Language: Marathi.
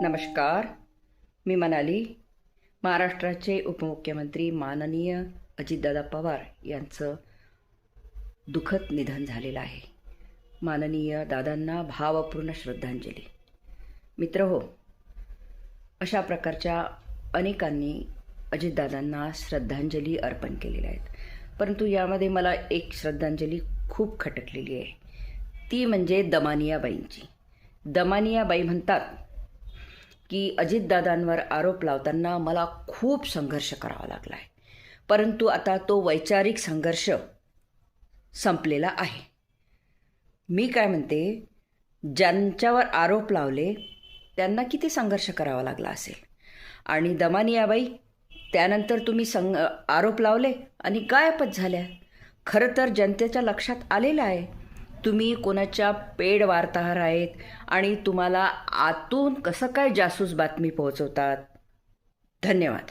नमस्कार. मी मनाली. महाराष्ट्राचे उपमुख्यमंत्री माननीय अजितदादा पवार यांचं दुःखद निधन झालेलं आहे. माननीय दादांना भावपूर्ण श्रद्धांजली. मित्रहो, अशा प्रकारच्या अनेकांनी अजितदादांना श्रद्धांजली अर्पण केलेल्या आहेत, परंतु यामध्ये मला एक श्रद्धांजली खूप खटकलेली आहे. ती म्हणजे दमानियाबाईंची. दमानियाबाई म्हणतात की अजितदादांवर आरोप लावताना मला खूप संघर्ष करावा लागला आहे, परंतु आता तो वैचारिक संघर्ष संपलेला आहे. मी काय म्हणते, ज्यांच्यावर आरोप लावले त्यांना किती संघर्ष करावा लागला असेल. आणि दमानियाबाई, त्यानंतर तुम्ही आरोप लावले आणि गायबच झाल्या. खरं तर जनतेच्या लक्षात आलेलं आहे तुम्ही कोणाच्या पेड वार्ताहर आहेत आणि तुम्हाला आतून कसं काय जासूस बातमी पोहोचवतात. धन्यवाद.